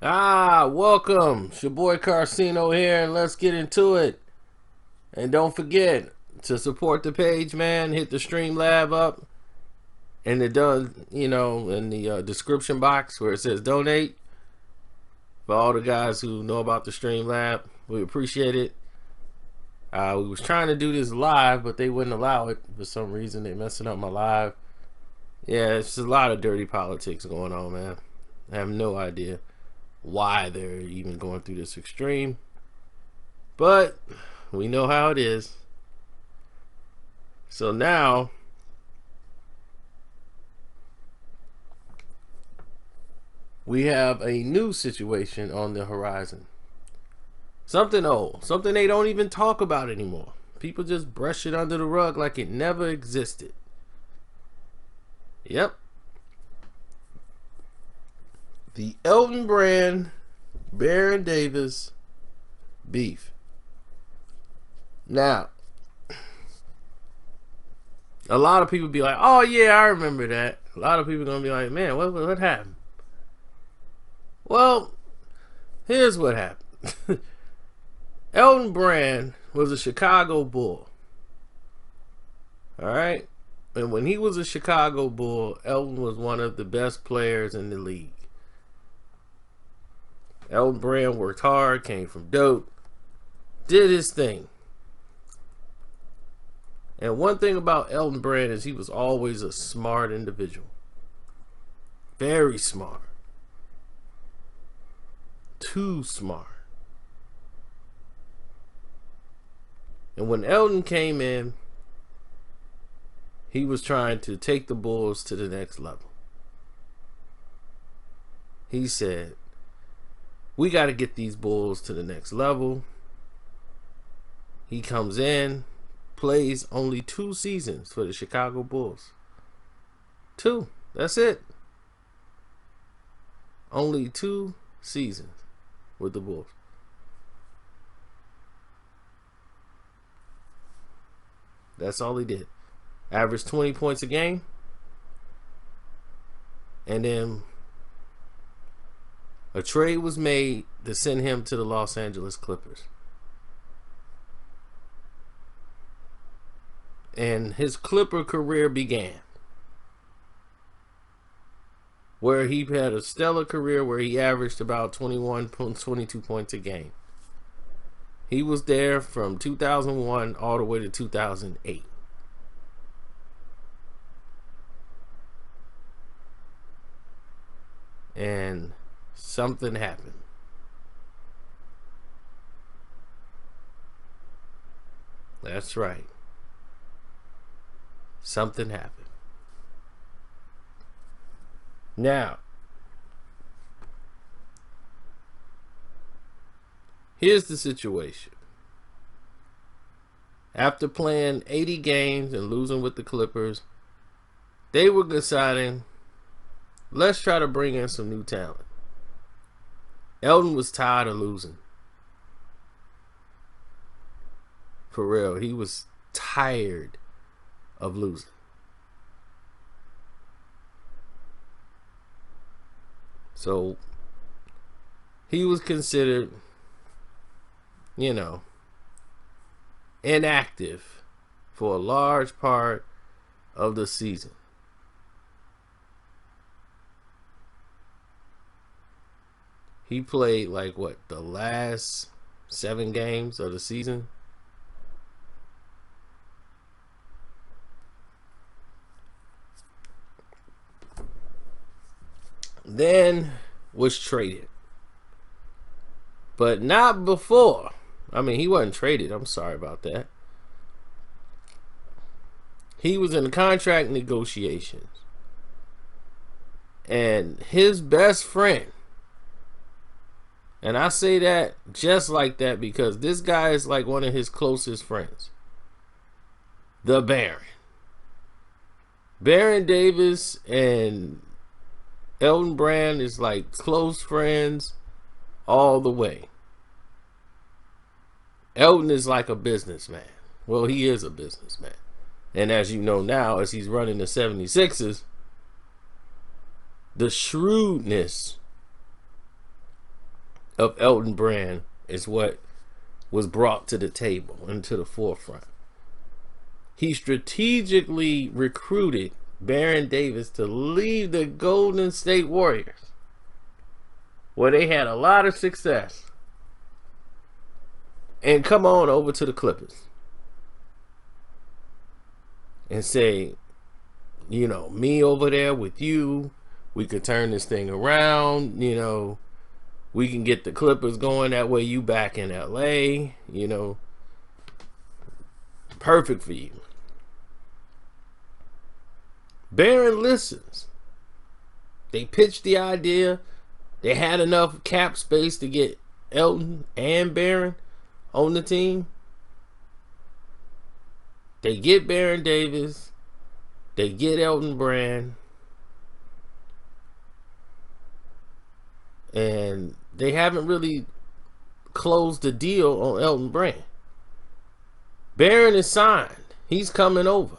Welcome. It's your boy Carcino here, and let's get into it. And don't forget to support the page, man. Hit the Streamlab up, and it does, in the description box where it says donate. For all the guys who know about the Streamlab, we appreciate it. We was trying to do this live, but they wouldn't allow it for some reason. They messing up my live. Yeah, it's a lot of dirty politics going on, man. I have no idea why they're even going through this extreme, but we know how it is. So now we have a new situation on the horizon. Something old, something they don't even talk about anymore. People just brush it under the rug like it never existed. Yep. The Elton brand Baron Davis beef. Now, a lot of people be like, "Oh yeah, I remember that." A lot of people gonna be like, "Man, what happened?" Well, here's what happened. Elton Brand was a Chicago Bull. All right, and when he was a Chicago Bull, Elton was one of the best players in the league. Elton Brand worked hard, came from dope, did his thing. And one thing about Elton Brand is he was always a smart individual. Very smart. Too smart. And when Elton came in, he was trying to take the Bulls to the next level. He said, "We got to get these Bulls to the next level." He comes in, plays only 2 seasons for the Chicago Bulls. 2. That's it. Only 2 seasons with the Bulls. That's all he did. Averaged 20 points a game. And then a trade was made to send him to the Los Angeles Clippers. And his Clipper career began, where he had a stellar career where he averaged about 22 points a game. He was there from 2001 all the way to 2008. And something happened. That's right. Something happened. Now, here's the situation. After playing 80 games and losing with the Clippers, they were deciding, let's try to bring in some new talent. Elton was tired of losing. For real, he was tired of losing. So he was considered, inactive for a large part of the season. He played the last 7 games of the season. Then was traded. But not before. He wasn't traded. I'm sorry about that. He was in contract negotiations. And his best friend, and I say that just like that because this guy is like one of his closest friends, the Baron. Baron Davis and Elton Brand is like close friends all the way. Elton is like a businessman. Well, he is a businessman. And as you know now, as he's running the 76ers, the shrewdness of Elton Brand is what was brought to the table and to the forefront. He strategically recruited Baron Davis to leave the Golden State Warriors, where they had a lot of success, and come on over to the Clippers and say, you know, me over there with you, we could turn this thing around, you know, we can get the Clippers going, that way you back in LA, you know, perfect for you. Baron listens. They pitched the idea. They had enough cap space to get Elton and Baron on the team. They get Baron Davis. They get Elton Brand. And they haven't really closed the deal on Elton Brand. Baron is signed. He's coming over.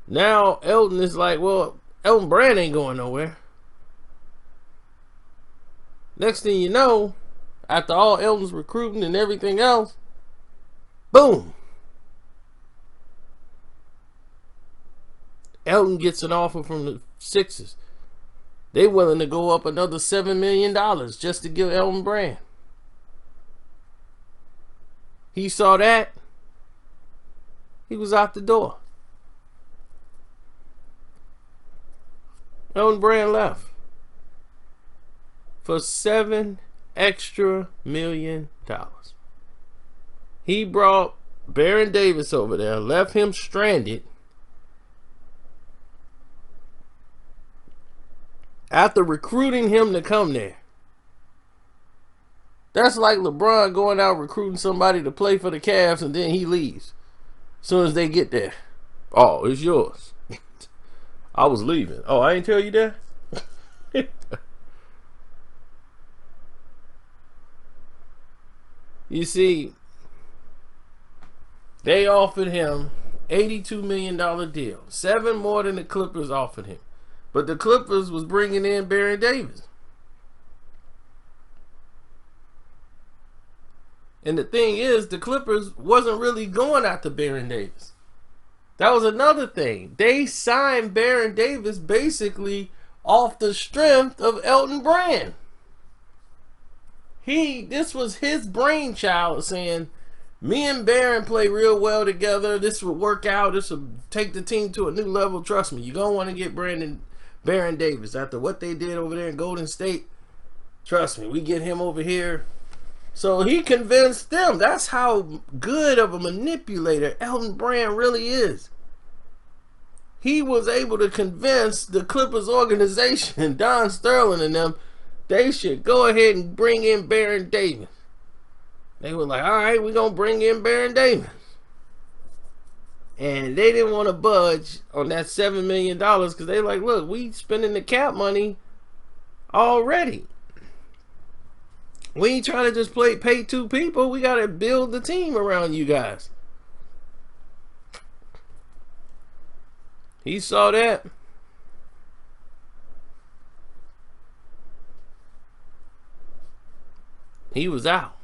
Now Elton is like, well, Elton Brand ain't going nowhere. Next thing you know, after all Elton's recruiting and everything else, boom, Elton gets an offer from the Sixers. They willing to go up another $7 million just to give Elton Brand. He saw that. He was out the door. Elton Brand left for $7 extra million. He brought Baron Davis over there, left him stranded. After recruiting him to come there. That's like LeBron going out recruiting somebody to play for the Cavs and then he leaves. As soon as they get there. Oh, it's yours. I was leaving. Oh, I ain't tell you that? You see, they offered him $82 million deal. 7 more than the Clippers offered him. But the Clippers was bringing in Baron Davis. And the thing is, the Clippers wasn't really going after Baron Davis. That was another thing. They signed Baron Davis basically off the strength of Elton Brand. This was his brainchild, saying, me and Baron play real well together. This will work out. This will take the team to a new level. Trust me, you're going to want to get Baron Davis. After what they did over there in Golden State, trust me, we get him over here. So he convinced them. That's how good of a manipulator Elton Brand really is. He was able to convince the Clippers organization, Don Sterling and them, they should go ahead and bring in Baron Davis. They were like, all right, we're going to bring in Baron Davis. And they didn't want to budge on that $7 million because they like, look, we spending the cap money already. We ain't trying to just pay 2 people. We got to build the team around you guys. He saw that. He was out.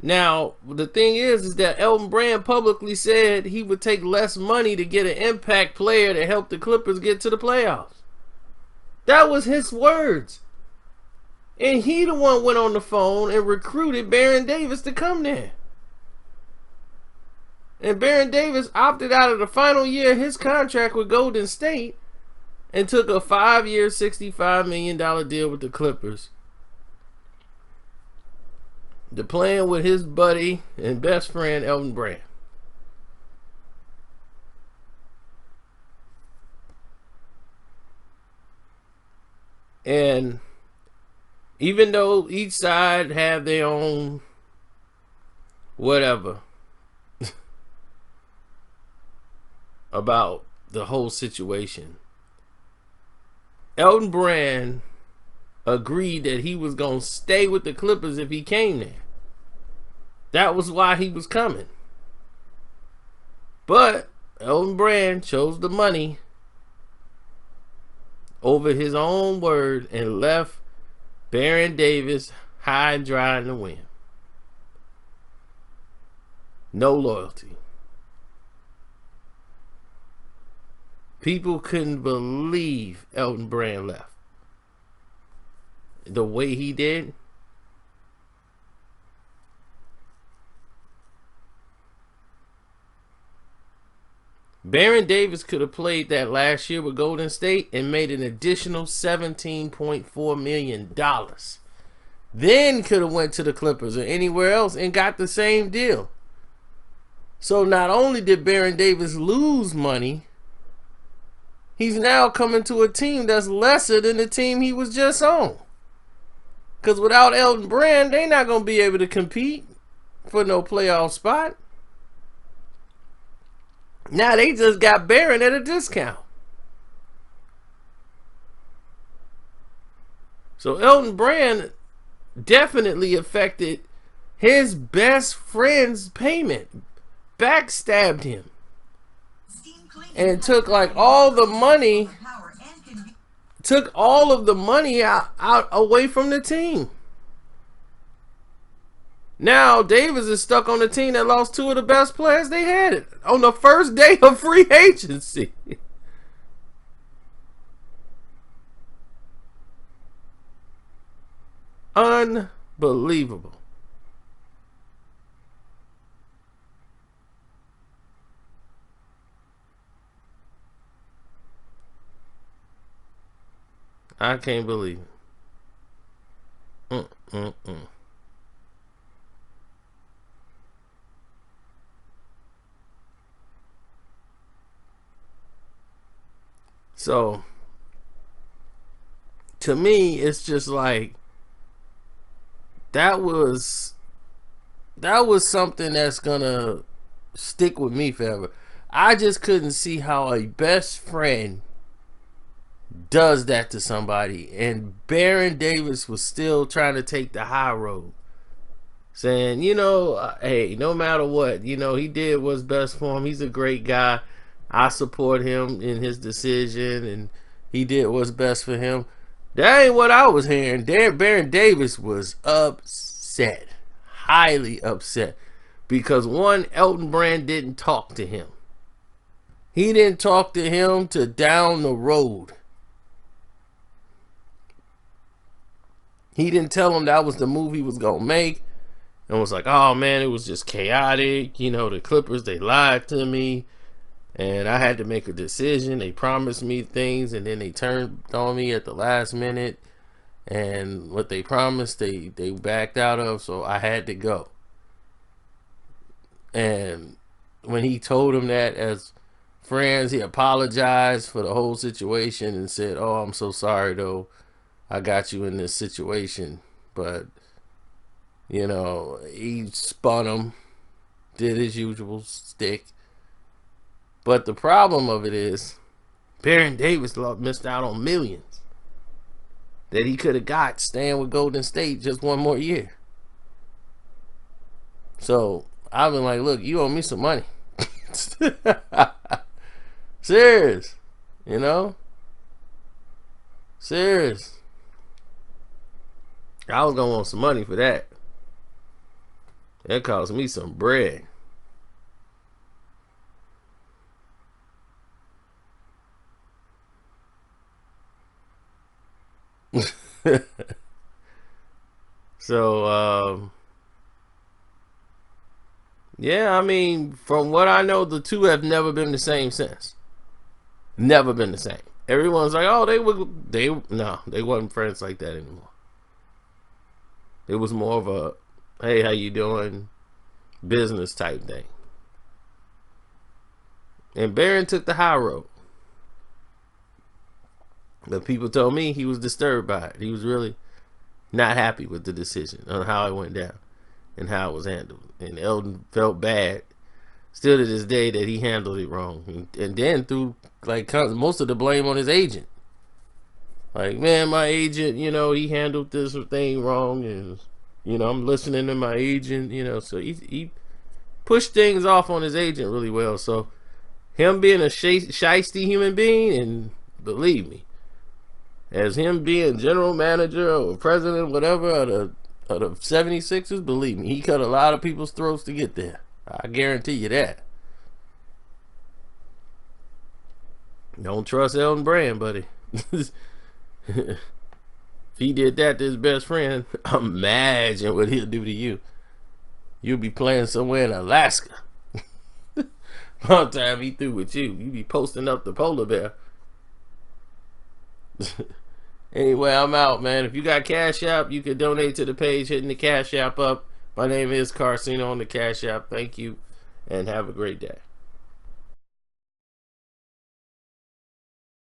Now, the thing is that Elton Brand publicly said he would take less money to get an impact player to help the Clippers get to the playoffs. That was his words. And he the one went on the phone and recruited Baron Davis to come there. And Baron Davis opted out of the final year of his contract with Golden State and took a 5-year, $65 million deal with the Clippers. To playing with his buddy and best friend, Elton Brand. And even though each side have their own whatever about the whole situation, Elton Brand agreed that he was going to stay with the Clippers if he came there. That was why he was coming. But Elton Brand chose the money over his own word and left Baron Davis, high and dry in the wind. No loyalty. People couldn't believe Elton Brand left the way he did. Baron Davis could have played that last year with Golden State and made an additional $17.4 million. Then could have went to the Clippers or anywhere else and got the same deal. So not only did Baron Davis lose money, he's now coming to a team that's lesser than the team he was just on. Because without Elton Brand, they're not going to be able to compete for no playoff spot. Now they just got Baron at a discount. So Elton Brand definitely affected his best friend's payment. Backstabbed him. And took like all the money. Took all of the money out away from the team. Now Davis is stuck on a team that lost two of the best players they had on the first day of free agency. Unbelievable. I can't believe it. So, to me, it's just like that was something that's gonna stick with me forever. I just couldn't see how a best friend does that to somebody, and Baron Davis was still trying to take the high road, saying, hey, no matter what, he did what's best for him. He's a great guy. I support him in his decision, and he did what's best for him. That ain't what I was hearing. Baron Davis was upset, highly upset, because one, Elton Brand didn't talk to him. He didn't talk to him to down the road. He didn't tell him that was the move he was going to make. And was like, oh man, it was just chaotic. The Clippers, they lied to me. And I had to make a decision. They promised me things, and then they turned on me at the last minute. And what they promised, they backed out of, so I had to go. And when he told him that as friends, he apologized for the whole situation and said, oh, I'm so sorry, though. I got you in this situation. But, he spun him, did his usual stick. But the problem of it is, Baron Davis missed out on millions that he could have got staying with Golden State just one more year. So I've been like, look, you owe me some money. Serious. Serious. I was gonna want some money for that. That cost me some bread. So, yeah, I mean, from what I know, the two have never been the same since. Never been the same. Everyone's like, oh, they wasn't friends like that anymore. It was more of a, hey, how you doing, business type thing. And Baron took the high road. But people told me he was disturbed by it. He was really not happy with the decision on how it went down and how it was handled. And Elton felt bad still to this day that he handled it wrong. And then threw like most of the blame on his agent. Like, man, my agent, he handled this thing wrong, and I'm listening to my agent, so he pushed things off on his agent really well. So him being a shiesty human being, and believe me, as him being general manager or president, whatever, of the 76ers, believe me, he cut a lot of people's throats to get there. I guarantee you that. Don't trust Elton Brand, buddy. If he did that to his best friend, imagine what he'll do to you. You'll be playing somewhere in Alaska. One time he through with you, you be posting up the polar bear. Anyway, I'm out, man. If you got Cash App, you can donate to the page hitting the Cash App up. My name is Carcino on the Cash App. Thank you, and have a great day.